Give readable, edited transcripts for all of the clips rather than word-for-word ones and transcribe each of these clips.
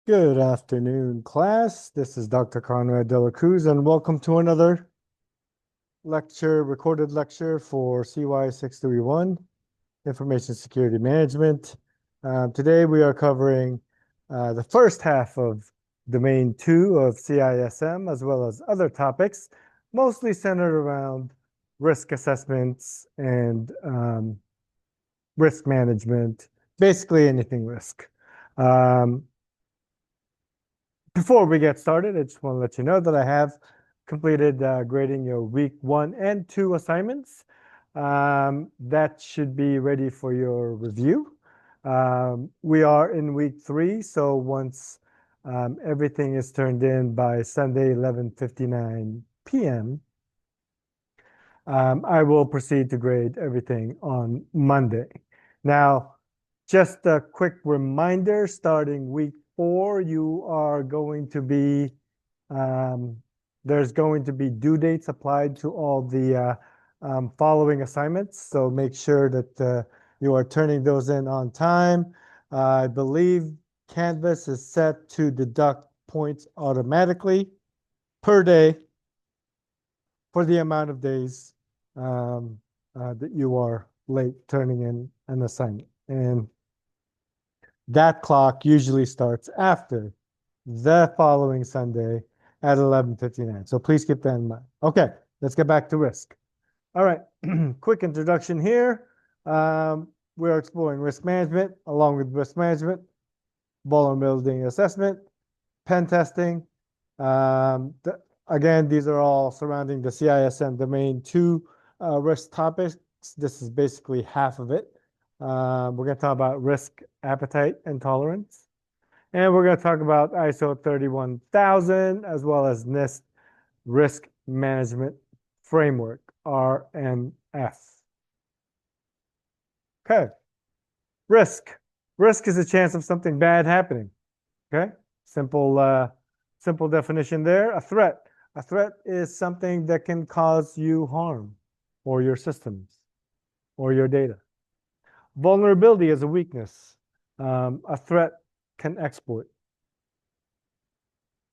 Good afternoon, class. This is Dr. Conrad De La Cruz, and welcome to another recorded lecture for CY 631, Information Security Management. Today we are covering the first half of Domain 2 of CISM, as well as other topics, mostly centered around risk assessments and risk management, basically anything risk. Before we get started, I just want to let you know that I have completed grading your week 1 and 2 assignments. That should be ready for your review. We are in week 3, so once everything is turned in by Sunday, 11:59 p.m., I will proceed to grade everything on Monday. Now, just a quick reminder, starting week 4, you are going to be, there's going to be due dates applied to all the following assignments. So make sure that you are turning those in on time. I believe Canvas is set to deduct points automatically per day for the amount of days that you are late turning in an assignment. And that clock usually starts after the following Sunday at 11:59. So please keep that in mind. Okay, let's get back to risk. All right, quick introduction here. We're exploring risk management. Along with risk management, vulnerability assessment, pen testing. Again, these are all surrounding the CISM domain 2 risk topics. This is basically half of it. We're going to talk about risk appetite and tolerance. And we're going to talk about ISO 31000 as well as NIST Risk Management Framework, RMF. Okay. Risk. Risk is a chance of something bad happening. Okay. Simple definition there. A threat. A threat is something that can cause you harm or your systems or your data. Vulnerability is a weakness. A threat can exploit.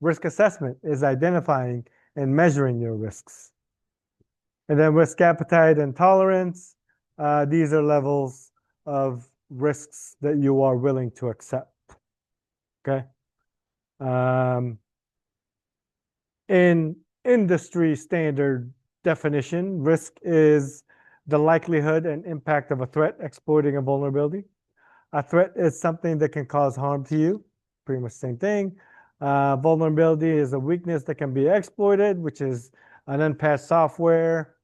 Risk assessment is identifying and measuring your risks. And then risk appetite and tolerance, these are levels of risks that you are willing to accept. Okay. In industry standard definition, risk is the likelihood and impact of a threat exploiting a vulnerability. A threat is something that can cause harm to you, pretty much the same thing. Vulnerability is a weakness that can be exploited, which is an unpatched software,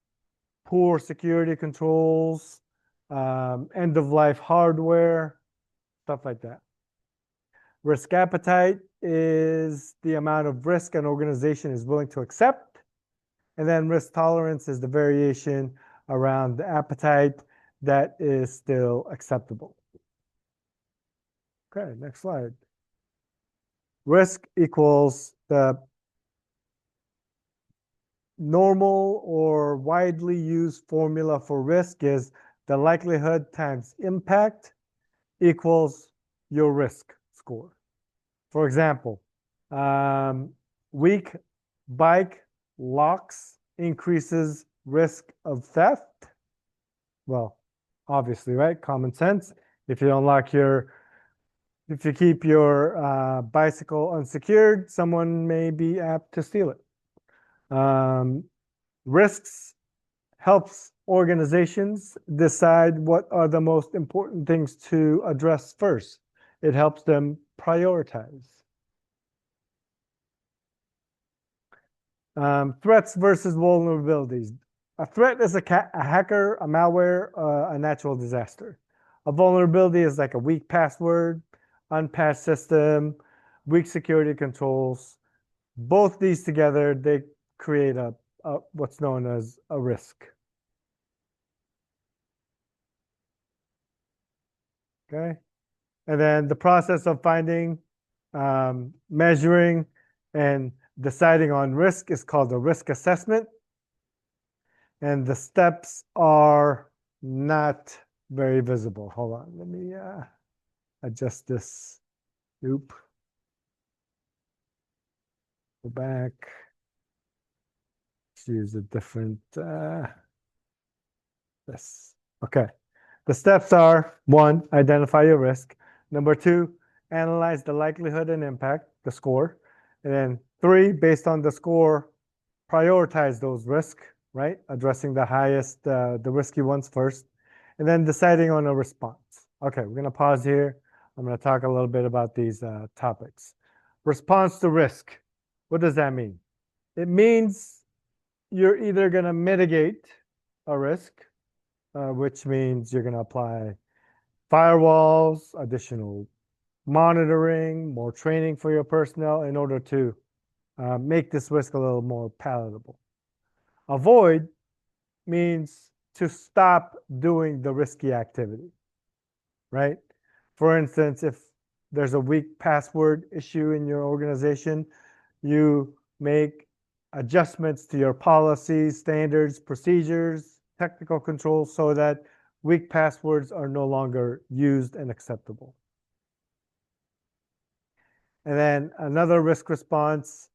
poor security controls, end-of-life hardware, stuff like that. Risk appetite is the amount of risk an organization is willing to accept. And then risk tolerance is the variation around the appetite that is still acceptable. Okay, next slide. Risk equals the normal or widely used formula for risk is the likelihood times impact equals your risk score. For example, weak bike locks increases risk of theft. Well, obviously, right? Common sense. If you keep your bicycle unsecured, someone may be apt to steal it. Risks helps organizations decide what are the most important things to address first. It helps them prioritize. Threats versus vulnerabilities. A threat is a hacker, a malware, a natural disaster. A vulnerability is like a weak password, unpatched system, weak security controls. Both these together, they create a what's known as a risk. Okay. And then the process of finding, measuring, and deciding on risk is called a risk assessment. And the steps are not very visible. Hold on, let me adjust this. Oop. Go back. Let's use a different, this. Okay. The steps are: one, identify your risk. Number two, analyze the likelihood and impact, the score. And then three, based on the score, prioritize those risks, right? Addressing the highest, the risky ones first, and then deciding on a response. Okay, we're going to pause here. I'm going to talk a little bit about these topics. Response to risk. What does that mean? It means you're either going to mitigate a risk, which means you're going to apply firewalls, additional monitoring, more training for your personnel in order to make this risk a little more palatable. Avoid means to stop doing the risky activity, right? For instance, if there's a weak password issue in your organization, you make adjustments to your policies, standards, procedures, technical controls so that weak passwords are no longer used and acceptable. And then another risk response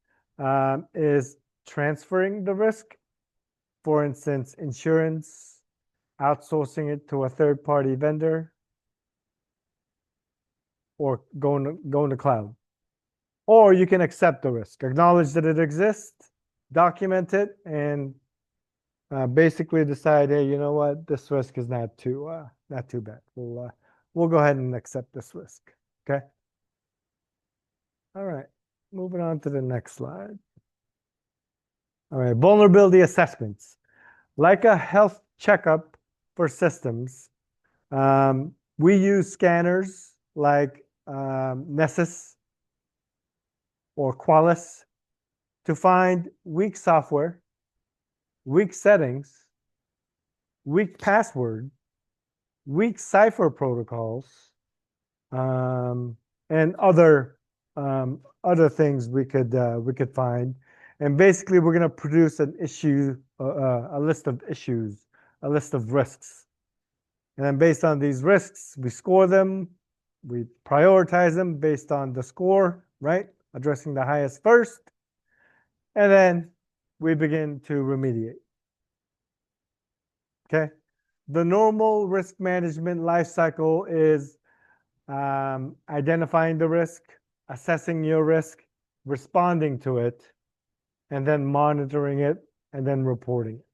is transferring the risk. For instance, insurance, outsourcing it to a third-party vendor, or going to cloud. Or you can accept the risk, acknowledge that it exists, document it, and basically decide, hey, you know what, this risk is not too bad. We'll go ahead and accept this risk. Okay. All right. Moving on to the next slide. All right. Vulnerability assessments. Like a health checkup for systems, we use scanners like Nessus or Qualys to find weak software, weak settings, weak password, weak cipher protocols, and other things we could find. And basically, we're going to produce an issue, a list of issues, a list of risks. And then based on these risks, we score them, we prioritize them based on the score, right? Addressing the highest first. And then we begin to remediate. Okay. The normal risk management life cycle is identifying the risk, assessing your risk, responding to it, and then monitoring it, and then reporting it.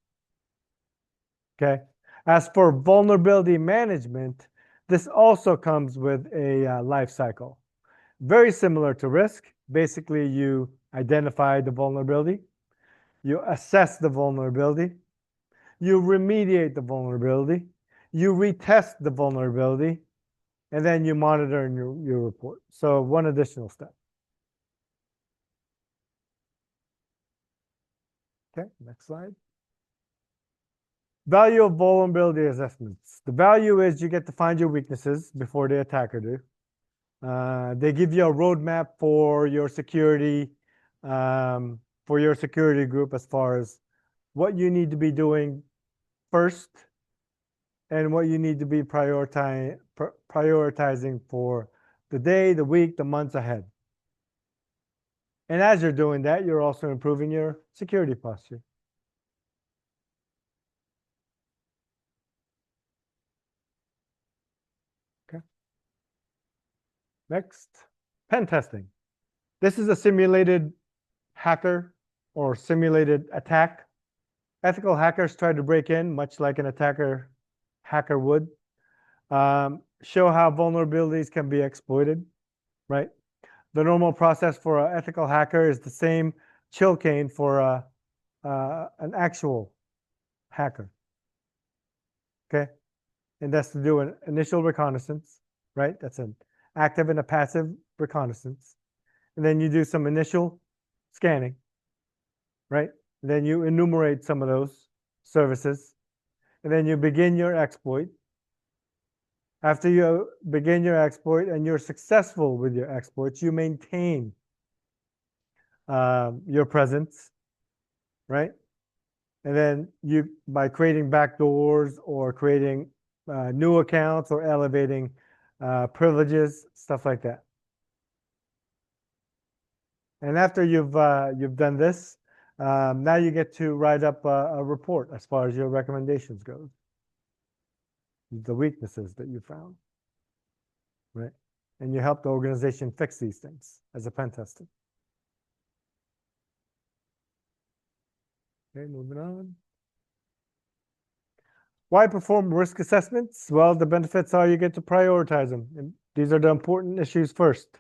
Okay. As for vulnerability management, this also comes with a life cycle. Very similar to risk. Basically, you identify the vulnerability, you assess the vulnerability, you remediate the vulnerability, you retest the vulnerability, and then you monitor and you report. So one additional step. Okay, next slide. Value of vulnerability assessments. The value is you get to find your weaknesses before the attacker do. They give you a roadmap for your security group as far as what you need to be doing first and what you need to be prioritizing for the day, the week, the months ahead. And as you're doing that, you're also improving your security posture. Okay. Next, pen testing. This is a simulated hacker or simulated attack. Ethical hackers try to break in, much like an hacker would. Show how vulnerabilities can be exploited, right? The normal process for an ethical hacker is the same chilcane for an actual hacker. Okay, and that's to do an initial reconnaissance, right? That's an active and a passive reconnaissance. And then you do some initial scanning, right? And then you enumerate some of those services. And then you begin your exploit. After you begin your exploit and you're successful with your exploits, you maintain your presence, right? And then you, by creating backdoors or creating new accounts or elevating privileges, stuff like that. And after you've done this, now you get to write up a report as far as your recommendations goes, the weaknesses that you found, right? And you help the organization fix these things as a pen tester. Okay, moving on. Why perform risk assessments? Well, the benefits are you get to prioritize them. And these are the important issues first.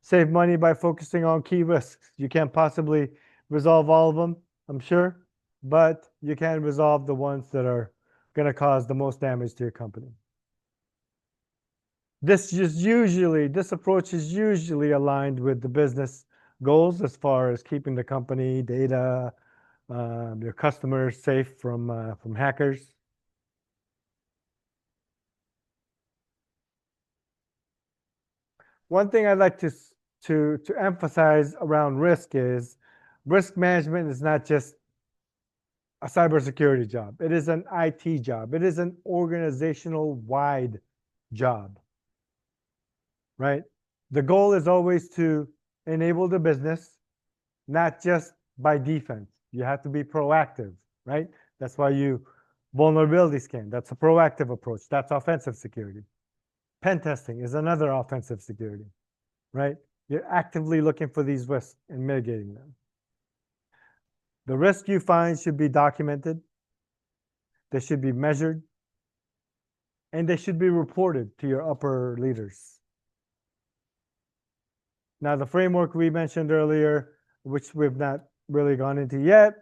Save money by focusing on key risks. You can't possibly resolve all of them, I'm sure, but you can resolve the ones that are going to cause the most damage to your company. This approach is usually aligned with the business goals as far as keeping the company data, your customers safe from hackers. One thing I'd like to emphasize around risk is risk management is not just a cybersecurity job. It is an IT job. It is an organizational wide job, right? The goal is always to enable the business, not just by defense. You have to be proactive, right? That's why you vulnerability scan. That's a proactive approach. That's offensive security. Pen testing is another offensive security, right? You're actively looking for these risks and mitigating them. The risk you find should be documented, they should be measured, and they should be reported to your upper leaders. Now, the framework we mentioned earlier, which we've not really gone into yet,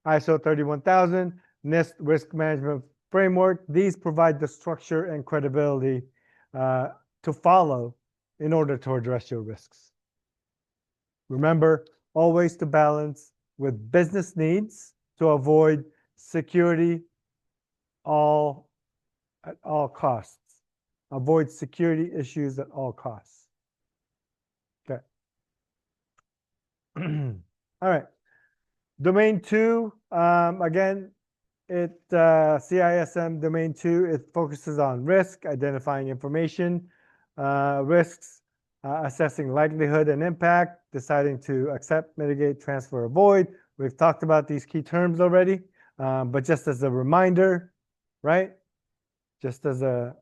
ISO 31000, NIST Risk Management Framework, these provide the structure and credibility to follow in order to address your risks. Remember, always to balance with business needs to avoid security at all costs. Avoid security issues at all costs. Okay. All right. Domain 2, again, CISM Domain 2, it focuses on risk, identifying information, risks, assessing likelihood and impact, deciding to accept, mitigate, transfer, avoid. We've talked about these key terms already, but just as a reminder, right? Just as a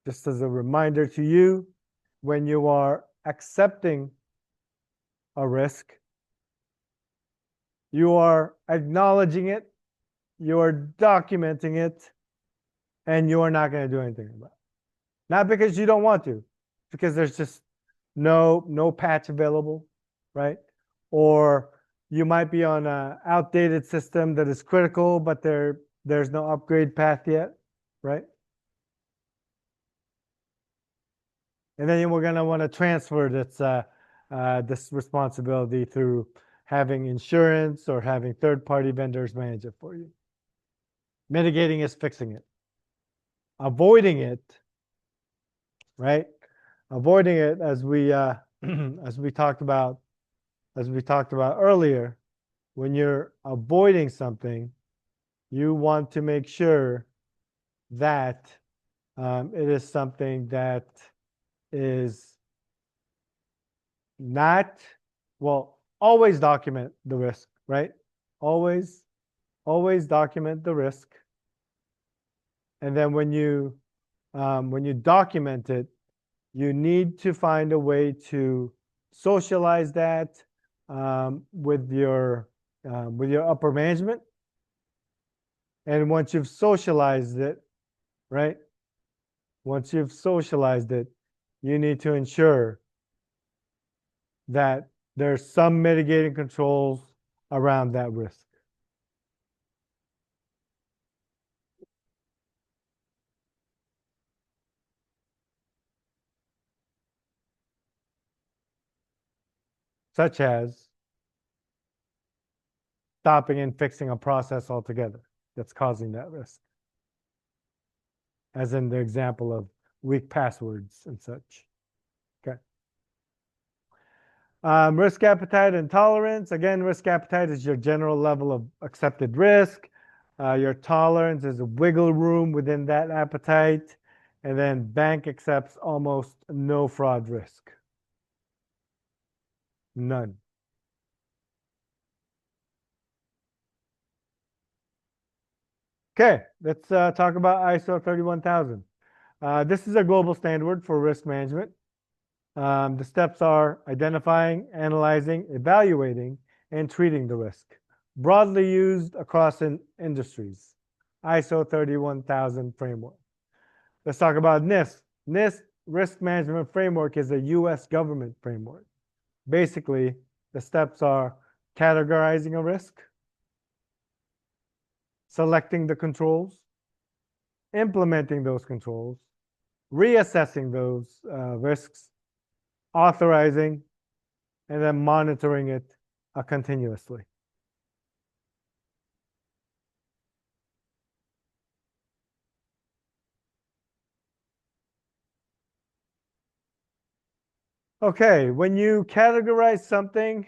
reminder to you, when you are accepting a risk, you are acknowledging it, you are documenting it, and you are not going to do anything about it. Not because you don't want to, because there's just no patch available, right? Or you might be on an outdated system that is critical, but there's no upgrade path yet, right? And then we're going to want to transfer this responsibility through having insurance or having third-party vendors manage it for you. Mitigating is fixing it. Avoiding it, right? Avoiding it, as we talked about earlier, when you're avoiding something, you want to make sure that it is something that is not, well, always document the risk, right? Always document the risk. And then when you document it, you need to find a way to socialize that with your upper management. And once you've socialized it, right? Once you've socialized it, you need to ensure that there's some mitigating controls around that risk. Such as stopping and fixing a process altogether that's causing that risk. As in the example of weak passwords and such. Okay. Risk appetite and tolerance. Again, risk appetite is your general level of accepted risk. Your tolerance is a wiggle room within that appetite. And then bank accepts almost no fraud risk. None. Okay, let's talk about ISO 31000. This is a global standard for risk management. The steps are identifying, analyzing, evaluating, and treating the risk. Broadly used across industries. ISO 31000 framework. Let's talk about NIST. NIST Risk Management Framework is a US government framework. Basically, the steps are categorizing a risk, selecting the controls, implementing those controls, reassessing those risks, authorizing, and then monitoring it continuously. Okay, when you categorize something,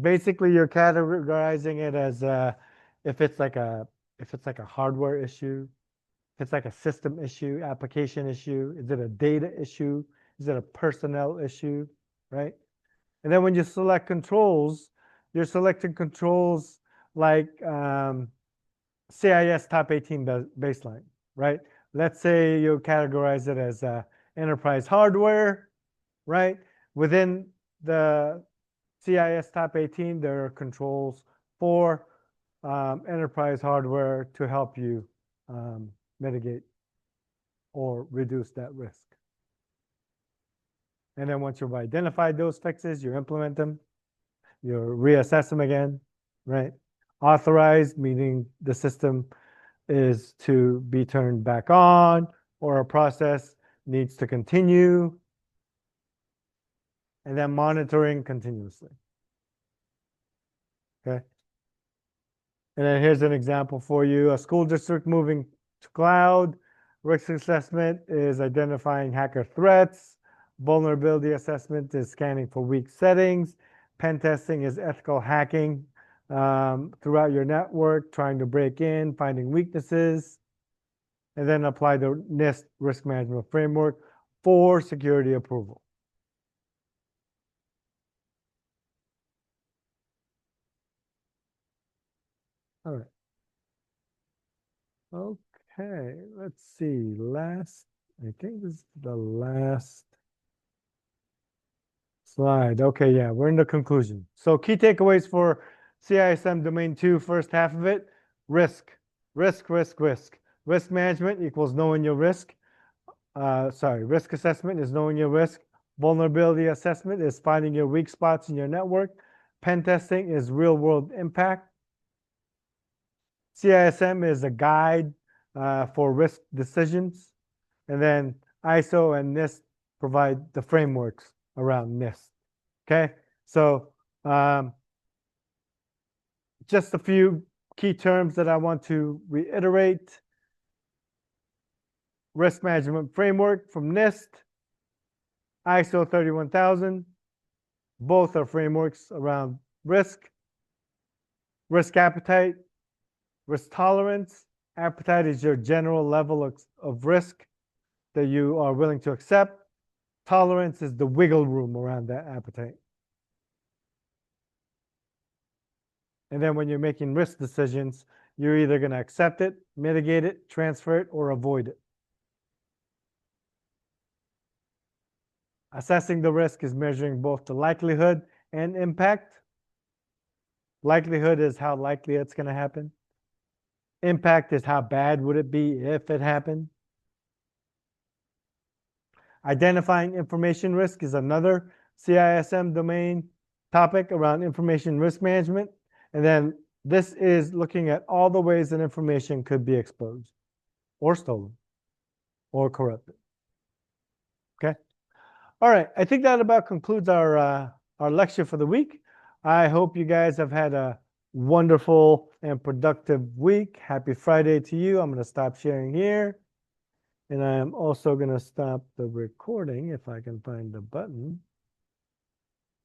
basically you're categorizing it as if it's like a hardware issue, if it's like a system issue, application issue, is it a data issue, is it a personnel issue, right? And then when you select controls, you're selecting controls like CIS top 18 baseline, right? Let's say you categorize it as enterprise hardware, right? Within the CIS top 18, there are controls for enterprise hardware to help you mitigate or reduce that risk. And then once you've identified those fixes, you implement them, you reassess them again, right? Authorized, meaning the system is to be turned back on or a process needs to continue. And then monitoring continuously. Okay. And then here's an example for you. A school district moving to cloud. Risk assessment is identifying hacker threats. Vulnerability assessment is scanning for weak settings. Pen testing is ethical hacking throughout your network, trying to break in, finding weaknesses. And then apply the NIST risk management framework for security approval. All right. Okay, let's see. I think this is the last slide. Okay, yeah, we're in the conclusion. So key takeaways for CISM Domain 2, first half of it, risk. Risk management equals knowing your risk. Risk assessment is knowing your risk. Vulnerability assessment is finding your weak spots in your network. Pen testing is real world impact. CISM is a guide for risk decisions. And then ISO and NIST provide the frameworks around NIST. Okay, so just a few key terms that I want to reiterate. Risk management framework from NIST, ISO 31000. Both are frameworks around risk, risk appetite, risk tolerance. Appetite is your general level of risk that you are willing to accept. Tolerance is the wiggle room around that appetite. And then when you're making risk decisions, you're either going to accept it, mitigate it, transfer it, or avoid it. Assessing the risk is measuring both the likelihood and impact. Likelihood is how likely it's going to happen. Impact is how bad would it be if it happened. Identifying information risk is another CISM domain topic around information risk management. And then this is looking at all the ways that information could be exposed or stolen or corrupted. Okay. All right. I think that about concludes our lecture for the week. I hope you guys have had a wonderful and productive week. Happy Friday to you. I'm going to stop sharing here. And I am also going to stop the recording if I can find the button.